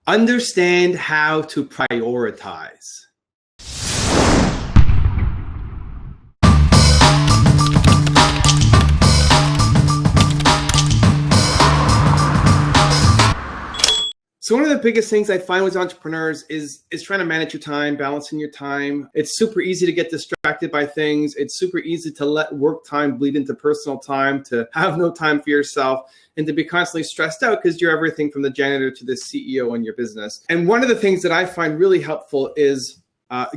Understand how to prioritize. So one of the biggest things I find with entrepreneurs is trying to manage your time, balancing your time. It's super easy to get distracted by things. It's super easy to let work time bleed into personal time, to have no time for yourself, and to be constantly stressed out because you're everything from the janitor to the CEO in your business. And one of the things that I find really helpful is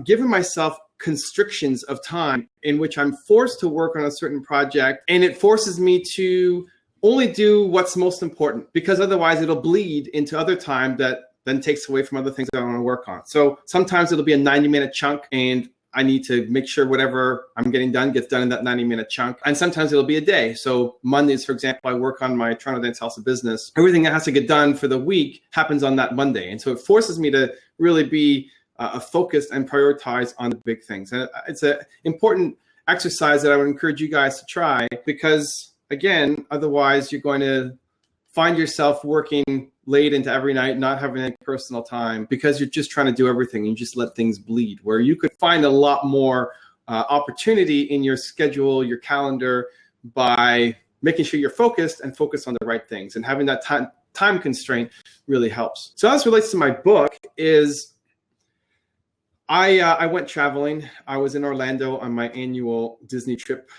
giving myself constrictions of time in which I'm forced to work on a certain project, and it forces me to only do what's most important, because otherwise it'll bleed into other time that then takes away from other things that I want to work on. So sometimes it'll be a 90-minute chunk and I need to make sure whatever I'm getting done gets done in that 90-minute chunk. And sometimes it'll be a day. So Mondays, for example, I work on my Toronto Dance Salsa business. Everything that has to get done for the week happens on that Monday. And so it forces me to really be focused and prioritize on the big things. And it's an important exercise that I would encourage you guys to try, because again, otherwise you're going to find yourself working late into every night, not having any personal time, because you're just trying to do everything. You just let things bleed, where you could find a lot more opportunity in your schedule, your calendar, by making sure you're focused and focused on the right things. And having that time constraint really helps. So as it relates to my book is, I went traveling. I was in Orlando on my annual Disney trip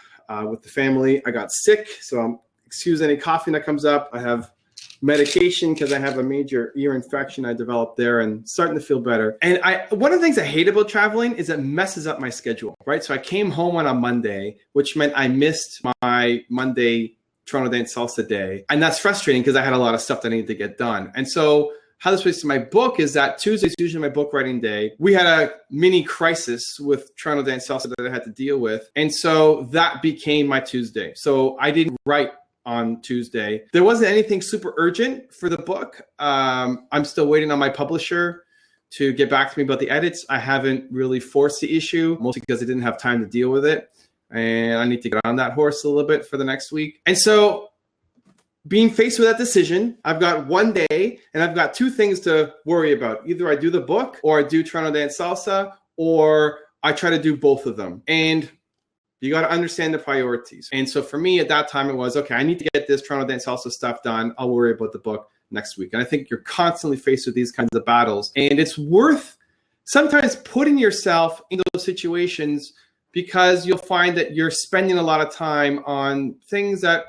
with the family. I got sick, so excuse any coughing that comes up. I have medication because I have a major ear infection I developed there, and starting to feel better. And one of the things I hate about traveling is it messes up my schedule, right? So I came home on a Monday, which meant I missed my Monday Toronto Dance Salsa day. And that's frustrating because I had a lot of stuff that I needed to get done. And so how this relates to my book is that Tuesday's usually my book writing day. We had a mini crisis with Toronto Dance Salsa that I had to deal with. And so that became my Tuesday. So I didn't write on Tuesday. There wasn't anything super urgent for the book. I'm still waiting on my publisher to get back to me about the edits. I haven't really forced the issue, mostly because I didn't have time to deal with it. And I need to get on that horse a little bit for the next week. And so being faced with that decision, I've got one day and I've got two things to worry about. Either I do the book, or I do Toronto Dance Salsa, or I try to do both of them. And you got to understand the priorities. And so for me at that time, it was, okay, I need to get this Toronto Dance Salsa stuff done. I'll worry about the book next week. And I think you're constantly faced with these kinds of battles. And it's worth sometimes putting yourself in those situations, because you'll find that you're spending a lot of time on things that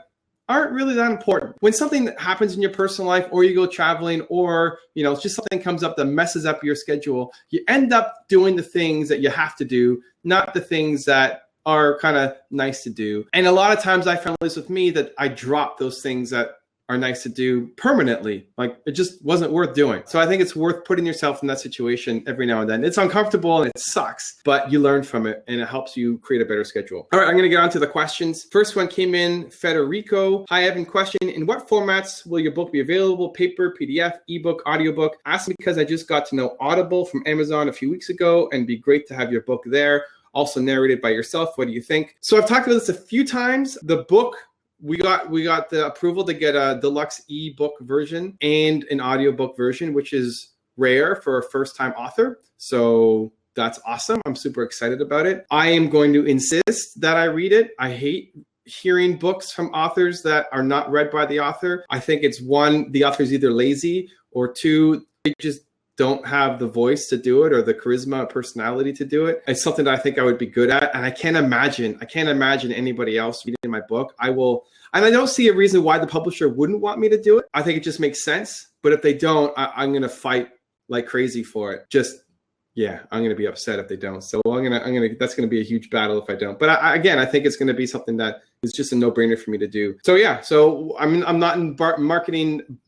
aren't really that important. When something that happens in your personal life, or you go traveling, or it's just something comes up that messes up your schedule, you end up doing the things that you have to do, not the things that are kind of nice to do. And a lot of times I found this with me, that I drop those things that are nice to do permanently. Like, it just wasn't worth doing. So I think it's worth putting yourself in that situation every now and then. It's uncomfortable and it sucks, but you learn from it and it helps you create a better schedule. All right, I'm going to get on to the questions. First one came in, Federico. Hi, Evan. Question: in what formats will your book be available? Paper, PDF, ebook, audiobook? Asked because I just got to know Audible from Amazon a few weeks ago, and it'd be great to have your book there. Also narrated by yourself. What do you think? So I've talked about this a few times. The book, we got the approval to get a deluxe ebook version and an audiobook version, which is rare for a first-time author. So that's awesome. I'm super excited about it. I am going to insist that I read it. I hate hearing books from authors that are not read by the author. I think it's one, the author's either lazy, or two, they just don't have the voice to do it, or the charisma or personality to do it. It's something that I think I would be good at. And I can't imagine anybody else reading my book. And I don't see a reason why the publisher wouldn't want me to do it. I think it just makes sense. But if they don't, I'm going to fight like crazy for it. I'm going to be upset if they don't. So that's going to be a huge battle if I don't. But I think it's going to be something that is just a no-brainer for me to do. So yeah, so I'm not in marketing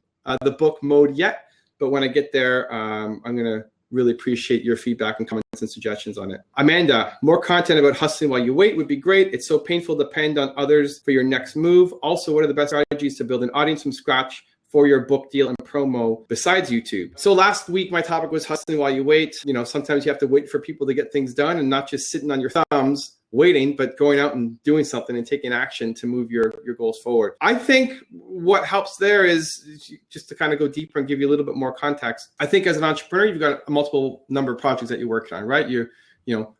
the book mode yet. But when I get there, I'm going to really appreciate your feedback and comments and suggestions on it. Amanda, more content about hustling while you wait would be great. It's so painful to depend on others for your next move. Also, what are the best strategies to build an audience from scratch for your book deal and promo besides YouTube? So last week, my topic was hustling while you wait. Sometimes you have to wait for people to get things done and not just sitting on your thumbs waiting, but going out and doing something and taking action to move your goals forward. I think what helps there is just to kind of go deeper and give you a little bit more context. I think as an entrepreneur, you've got a multiple number of projects that you're working on, right?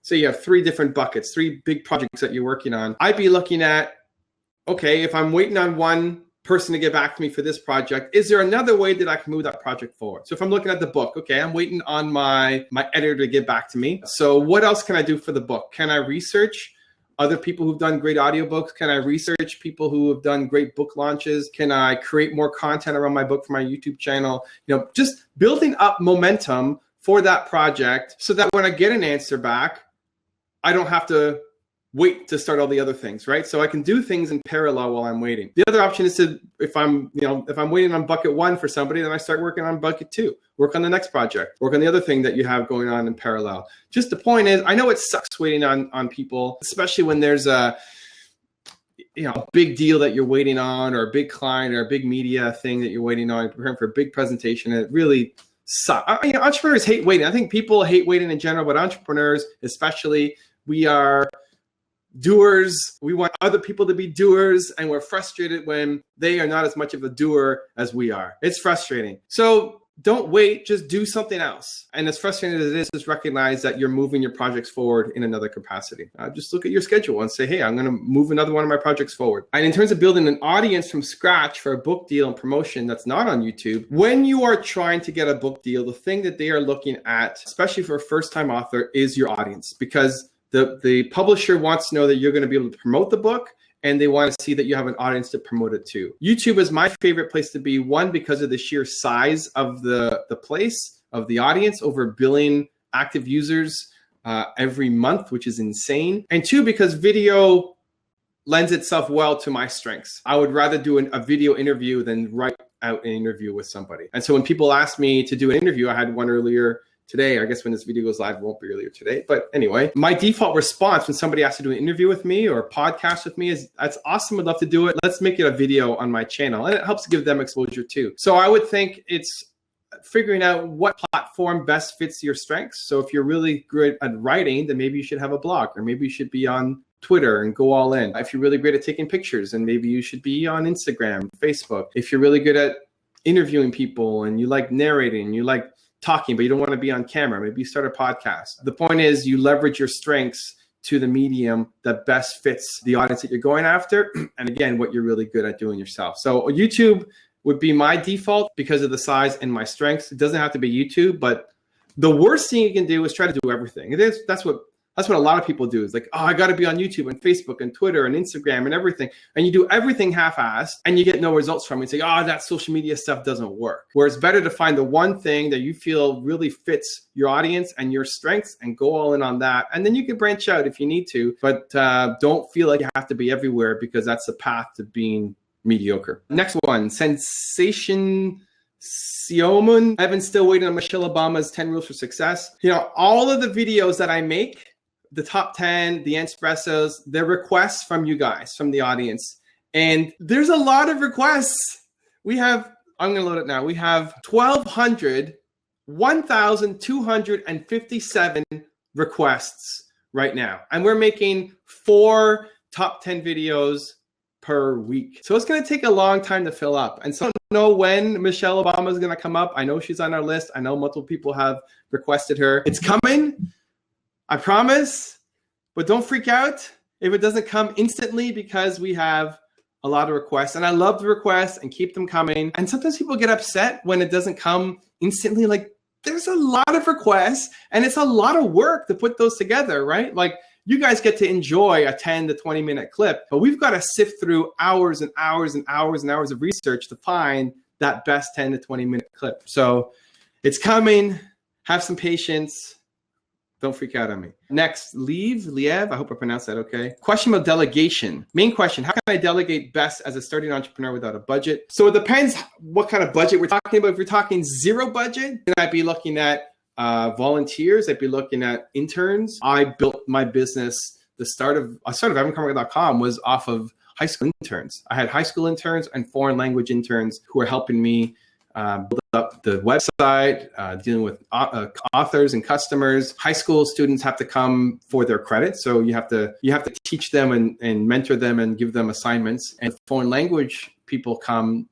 Say you have 3 different buckets, 3 big projects that you're working on. I'd be looking at, okay, if I'm waiting on one person to get back to me for this project, is there another way that I can move that project forward? So if I'm looking at the book, okay, I'm waiting on my editor to get back to me. So what else can I do for the book? Can I research other people who've done great audiobooks? Can I research people who have done great book launches? Can I create more content around my book for my YouTube channel? Just building up momentum for that project so that when I get an answer back, I don't have to wait to start all the other things, right? So I can do things in parallel while I'm waiting. The other option is to, if I'm waiting on bucket 1 for somebody, then I start working on bucket 2, work on the next project, work on the other thing that you have going on in parallel. Just the point is, I know it sucks waiting on people, especially when there's a big deal that you're waiting on, or a big client, or a big media thing that you're waiting on, preparing for a big presentation. And it really sucks. Entrepreneurs hate waiting. I think people hate waiting in general, but entrepreneurs especially, we are doers. We want other people to be doers, and we're frustrated when they are not as much of a doer as we are. It's frustrating. So don't wait, just do something else. And as frustrating as it is, just recognize that you're moving your projects forward in another capacity. Just look at your schedule and say, hey, I'm going to move another one of my projects forward. And in terms of building an audience from scratch for a book deal and promotion that's not on YouTube, when you are trying to get a book deal, the thing that they are looking at, especially for a first-time author, is your audience, because the publisher wants to know that you're going to be able to promote the book, and they want to see that you have an audience to promote it to. YouTube is my favorite place to be, one, because of the sheer size of the place, of the audience, over 1 billion active users every month, which is insane. And 2, because video lends itself well to my strengths. I would rather do a video interview than write out an interview with somebody. And so when people ask me to do an interview, I had one earlier today. I guess when this video goes live, it won't be earlier today. But anyway, my default response when somebody asks to do an interview with me or a podcast with me is, that's awesome. I'd love to do it. Let's make it a video on my channel. And it helps give them exposure too. So I would think it's figuring out what platform best fits your strengths. So if you're really good at writing, then maybe you should have a blog, or maybe you should be on Twitter and go all in. If you're really great at taking pictures, then maybe you should be on Instagram, Facebook. If you're really good at interviewing people and you like narrating, you like talking, but you don't want to be on camera, maybe you start a podcast. The point is, you leverage your strengths to the medium that best fits the audience that you're going after. And again, what you're really good at doing yourself. So YouTube would be my default because of the size and my strengths. It doesn't have to be YouTube, but the worst thing you can do is try to do everything. That's what a lot of people do. It's like, oh, I got to be on YouTube and Facebook and Twitter and Instagram and everything. And you do everything half-assed and you get no results from it. You say, oh, that social media stuff doesn't work. Where it's better to find the one thing that you feel really fits your audience and your strengths and go all in on that. And then you can branch out if you need to, but don't feel like you have to be everywhere, because that's the path to being mediocre. Next one, Sensazione Seomun. I've been still waiting on Michelle Obama's 10 Rules for Success. All of the videos that I make, the top 10, the espressos, they're requests from you guys, from the audience. And there's a lot of requests. I'm going to load it now. We have 1,257 requests right now. And we're making 4 top 10 videos per week. So it's going to take a long time to fill up. And so I don't know when Michelle Obama is going to come up. I know she's on our list. I know multiple people have requested her. It's coming. I promise, but don't freak out if it doesn't come instantly, because we have a lot of requests, and I love the requests and keep them coming. And sometimes people get upset when it doesn't come instantly. Like, there's a lot of requests and it's a lot of work to put those together, right? Like, you guys get to enjoy a 10 to 20 minute clip, but we've got to sift through hours and hours and hours and hours of research to find that best 10 to 20 minute clip. So it's coming. Have some patience. Don't freak out on me. Next, Lieve, I hope I pronounced that okay. Question about delegation. Main question, how can I delegate best as a starting entrepreneur without a budget? So it depends what kind of budget we're talking about. If we're talking zero budget, then I'd be looking at volunteers. I'd be looking at interns. I built my business, I started Carmichael.com was off of high school interns. I had high school interns and foreign language interns who were helping me build up the website, dealing with authors and customers. High school students have to come for their credit, so you have to teach them and mentor them and give them assignments. And foreign language people come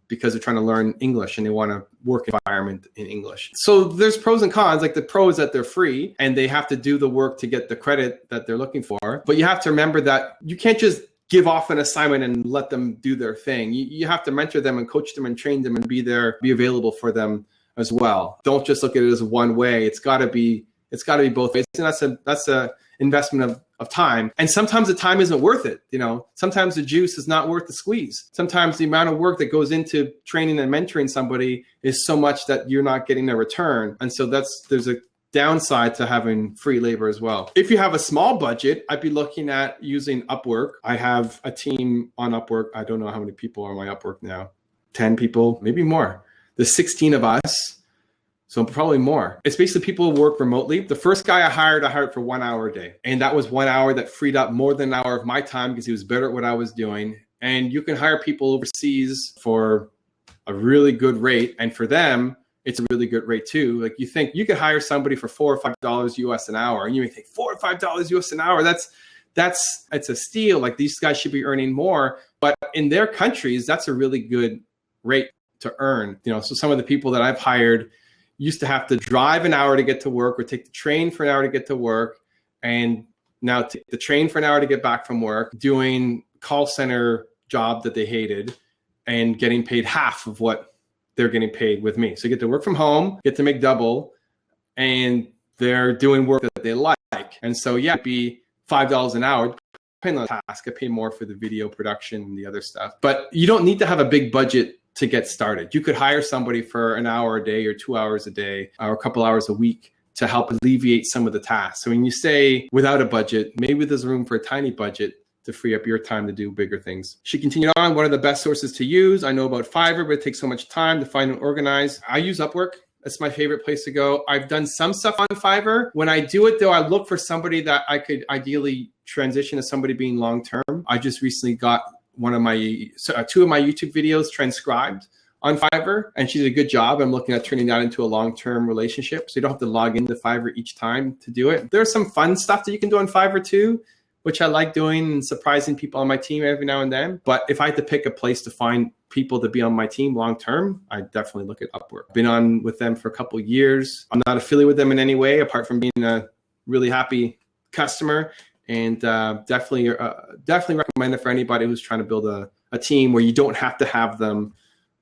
because they're trying to learn English and they want a work environment in English. So there's pros and cons. Like the pro is that they're free and they have to do the work to get the credit that they're looking for. But you have to remember that you can't just give off an assignment and let them do their thing. You have to mentor them and coach them and train them and be available for them as well. Don't just look at it as one way. It's got to be both ways. And that's a investment of time. And sometimes the time isn't worth it. Sometimes the juice is not worth the squeeze. Sometimes the amount of work that goes into training and mentoring somebody is so much that you're not getting a return. And so there's a downside to having free labor as well. If you have a small budget, I'd be looking at using Upwork. I have a team on Upwork. I don't know how many people are on my Upwork now. 10 people, maybe more. There's 16 of us, so probably more. It's basically people who work remotely. The first guy I hired for 1 hour a day. And that was 1 hour that freed up more than an hour of my time because he was better at what I was doing. And you can hire people overseas for a really good rate. And for them, it's a really good rate too. Like you think you could hire somebody for $4 or $5 US an hour, and you may think $4 or $5 US an hour. It's a steal. Like these guys should be earning more, but in their countries, that's a really good rate to earn. So some of the people that I've hired used to have to drive an hour to get to work or take the train for an hour to get to work, and now take the train for an hour to get back from work, doing call center job that they hated, and getting paid half of what they're getting paid with me. So you get to work from home, get to make double, and they're doing work that they like. And so it'd be $5 an hour, depending on the task. I pay more for the video production and the other stuff. But you don't need to have a big budget to get started. You could hire somebody for an hour a day or 2 hours a day or a couple hours a week to help alleviate some of the tasks. So when you say without a budget, maybe there's room for a tiny budget to free up your time to do bigger things. She continued on, one of the best sources to use. I know about Fiverr, but it takes so much time to find and organize. I use Upwork. That's my favorite place to go. I've done some stuff on Fiverr. When I do it though, I look for somebody that I could ideally transition to somebody being long-term. I just recently got two of my YouTube videos transcribed on Fiverr, and she did a good job. I'm looking at turning that into a long-term relationship. So you don't have to log into Fiverr each time to do it. There's some fun stuff that you can do on Fiverr too, which I like doing and surprising people on my team every now and then. But if I had to pick a place to find people to be on my team long-term, I definitely look at Upwork. Been on with them for a couple of years. I'm not affiliated with them in any way, apart from being a really happy customer. And definitely recommend it for anybody who's trying to build a team where you don't have to have them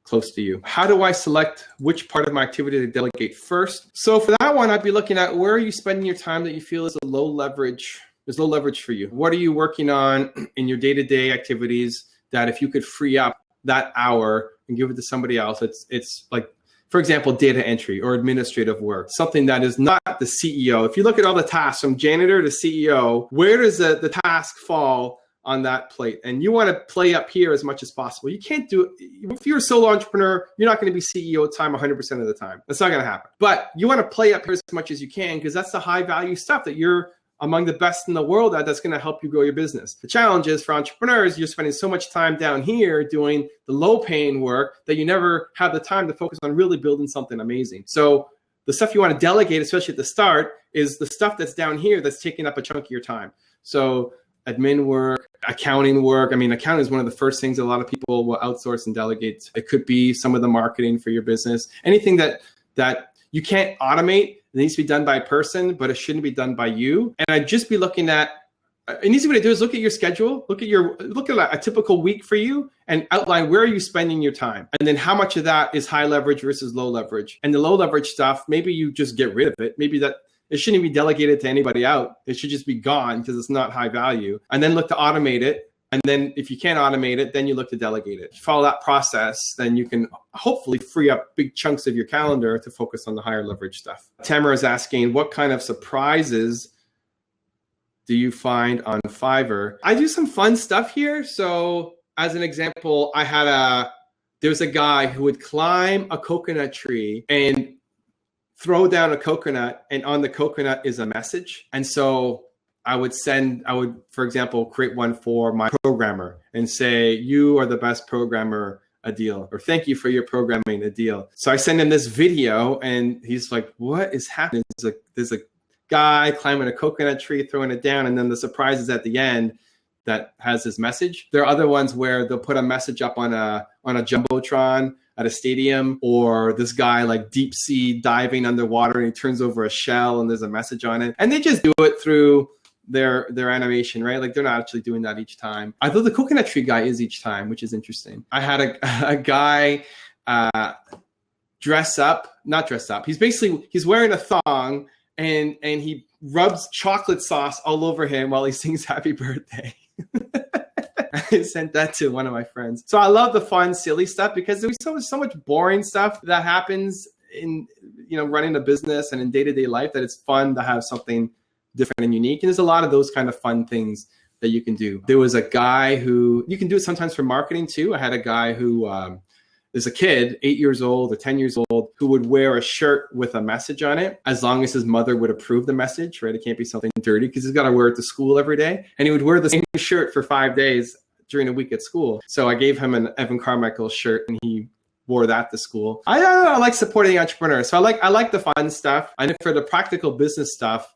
close to you. How do I select which part of my activity to delegate first? So for that one, I'd be looking at where are you spending your time that you feel is low leverage for you? What are you working on in your day-to-day activities that if you could free up that hour and give it to somebody else, it's like, for example, data entry or administrative work, something that is not the CEO. If you look at all the tasks from janitor to CEO, where does the task fall on that plate? And you want to play up here as much as possible. You can't do it. If you're a solo entrepreneur, you're not going to be CEO time 100% of the time. That's not going to happen. But you want to play up here as much as you can because that's the high value stuff that you're among the best in the world that's going to help you grow your business. The challenge is for entrepreneurs, you're spending so much time down here doing the low paying work that you never have the time to focus on really building something amazing. So the stuff you want to delegate, especially at the start, is the stuff that's down here that's taking up a chunk of your time. So admin work, accounting work. I mean, accounting is one of the first things a lot of people will outsource and delegate. It could be some of the marketing for your business. Anything that you can't automate, it needs to be done by a person, but it shouldn't be done by you. And I'd just be looking at, an easy way to do is look at your schedule, look at a typical week for you and outline where are you spending your time? And then how much of that is high leverage versus low leverage? And the low leverage stuff, maybe you just get rid of it. Maybe that it shouldn't be delegated to anybody out. It should just be gone because it's not high value. And then look to automate it. And then if you can't automate it, then you look to delegate it. If you follow that process, then you can hopefully free up big chunks of your calendar to focus on the higher leverage stuff. Tamara is asking, what kind of surprises do you find on Fiverr? I do some fun stuff here. So as an example, there's a guy who would climb a coconut tree and throw down a coconut, and on the coconut is a message. And so I would, for example, create one for my programmer and say, you are the best programmer a deal, or thank you for your programming a deal. So I send him this video and he's like, what is happening? There's a guy climbing a coconut tree, throwing it down. And then the surprise is at the end that has his message. There are other ones where they'll put a message up on a Jumbotron at a stadium, or this guy like deep sea diving underwater and he turns over a shell and there's a message on it. And they just do it through their animation, right? Like they're not actually doing that each time. Although the coconut tree guy is each time, which is interesting. I had a guy not dress up. He's wearing a thong and he rubs chocolate sauce all over him while he sings happy birthday. I sent that to one of my friends. So I love the fun, silly stuff because there's so much boring stuff that happens in, running a business and in day-to-day life that it's fun to have something different and unique. And there's a lot of those kind of fun things that you can do. There was a guy who, you can do it sometimes for marketing too. I had a guy who is a kid, 8 years old or 10 years old, who would wear a shirt with a message on it as long as his mother would approve the message, right? It can't be something dirty because he's got to wear it to school every day. And he would wear the same shirt for 5 days during a week at school. So I gave him an Evan Carmichael shirt and he wore that to school. I like supporting entrepreneurs. So I like the fun stuff. And for the practical business stuff,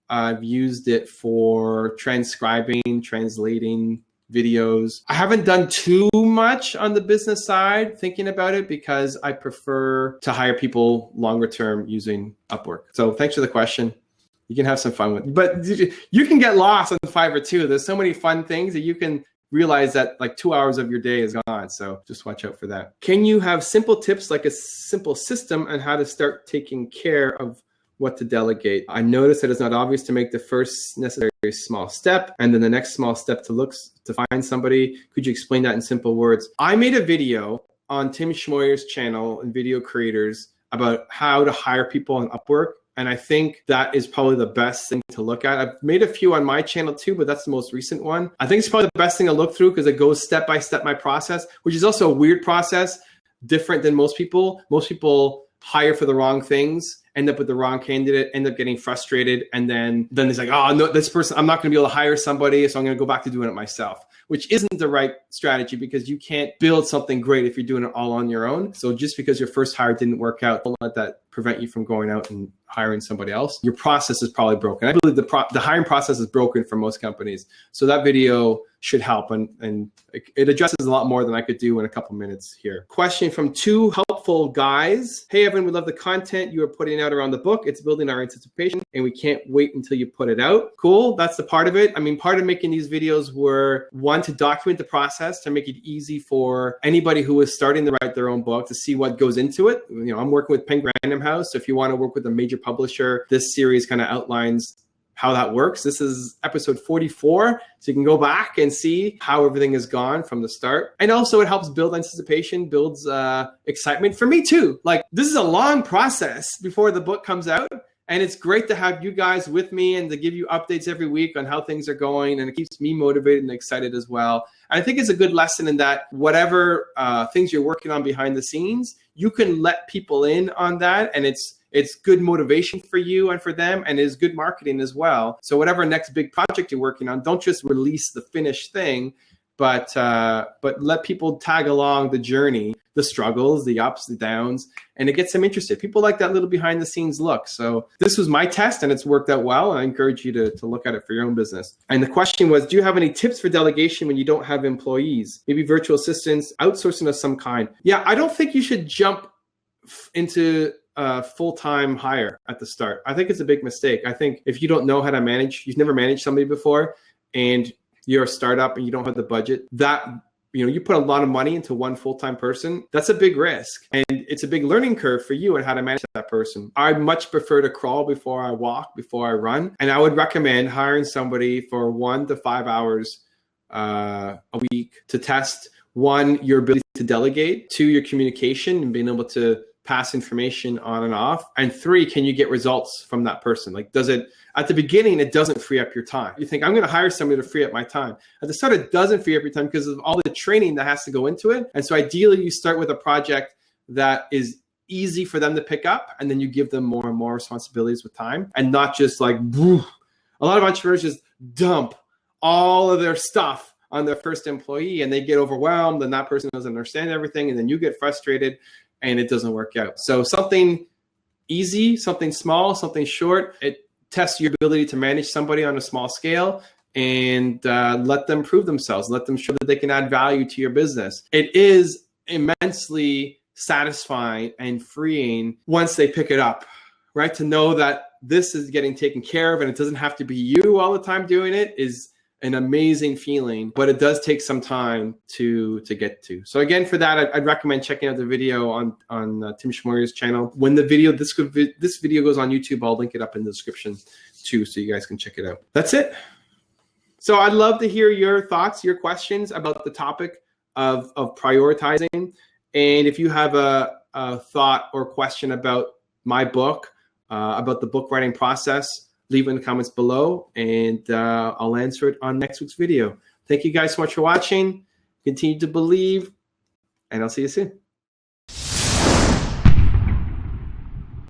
I've used it for transcribing, translating videos. I haven't done too much on the business side thinking about it because I prefer to hire people longer term using Upwork. So thanks for the question. You can have some fun with it. But you can get lost on Fiverr too. There's so many fun things that you can realize that like 2 hours of your day is gone. So just watch out for that. Can you have simple tips, like a simple system on how to start taking care of what to delegate? I noticed that it's not obvious to make the first necessary small step and then the next small step to find somebody. Could you explain that in simple words? I made a video on Tim Schmoyer's channel and Video Creators about how to hire people on Upwork. And I think that is probably the best thing to look at. I've made a few on my channel too, but that's the most recent one. I think it's probably the best thing to look through because it goes step by step my process, which is also a weird process, different than most people. Most people hire for the wrong things, end up with the wrong candidate, end up getting frustrated. And then it's like, oh, no, this person, I'm not going to be able to hire somebody. So I'm going to go back to doing it myself, which isn't the right strategy because you can't build something great if you're doing it all on your own. So just because your first hire didn't work out, don't let that prevent you from going out and hiring somebody else. Your process is probably broken. I believe the hiring process is broken for most companies. So that video should help. And it addresses a lot more than I could do in a couple minutes here. Question from two helpful guys. Hey, Evan, we love the content you are putting out around the book. It's building our anticipation and we can't wait until you put it out. Cool. That's the part of it. I mean, part of making these videos were one, to document the process, to make it easy for anybody who is starting to write their own book to see what goes into it. I'm working with Penguin Random House. So if you want to work with a major publisher, this series kind of outlines how that works. This is episode 44. So you can go back and see how everything has gone from the start. And also it helps build anticipation, builds excitement for me too. Like this is a long process before the book comes out. And it's great to have you guys with me and to give you updates every week on how things are going. And it keeps me motivated and excited as well. And I think it's a good lesson in that whatever things you're working on behind the scenes, you can let people in on that. And it's good motivation for you and for them, and is good marketing as well. So whatever next big project you're working on, don't just release the finished thing, but let people tag along the journey, the struggles, the ups, the downs, and it gets them interested. People like that little behind the scenes look. So this was my test and it's worked out well. And I encourage you to look at it for your own business. And the question was, do you have any tips for delegation when you don't have employees? Maybe virtual assistants, outsourcing of some kind. Yeah, I don't think you should jump into full-time hire at the start. I think it's a big mistake. I think if you don't know how to manage, you've never managed somebody before, and you're a startup and you don't have the budget, that you put a lot of money into one full-time person, that's a big risk. And it's a big learning curve for you on how to manage that person. I much prefer to crawl before I walk, before I run. And I would recommend hiring somebody for 1 to 5 hours a week to test, 1, your ability to delegate, 2, your communication and being able to pass information on and off, and 3, can you get results from that person? Like, does it, at the beginning, it doesn't free up your time. You think, I'm going to hire somebody to free up my time. At the start, it doesn't free up your time because of all the training that has to go into it. And so ideally, you start with a project that is easy for them to pick up, and then you give them more and more responsibilities with time, and not just like, whew. A lot of entrepreneurs just dump all of their stuff on their first employee, and they get overwhelmed, and that person doesn't understand everything, and then you get frustrated, and it doesn't work out. So something easy, something small, something short, it tests your ability to manage somebody on a small scale, and let them prove themselves, let them show that they can add value to your business. It is immensely satisfying and freeing once they pick it up, right? To know that this is getting taken care of and it doesn't have to be you all the time doing it is an amazing feeling, but it does take some time to get to. So again, for that, I'd recommend checking out the video on Tim Schmoyer's channel. When the video, this video goes on YouTube, I'll link it up in the description too, so you guys can check it out. That's it. So I'd love to hear your thoughts, your questions about the topic of prioritizing. And if you have a thought or question about my book, about the book writing process, leave it in the comments below, and I'll answer it on next week's video. Thank you guys so much for watching. Continue to believe, and I'll see you soon.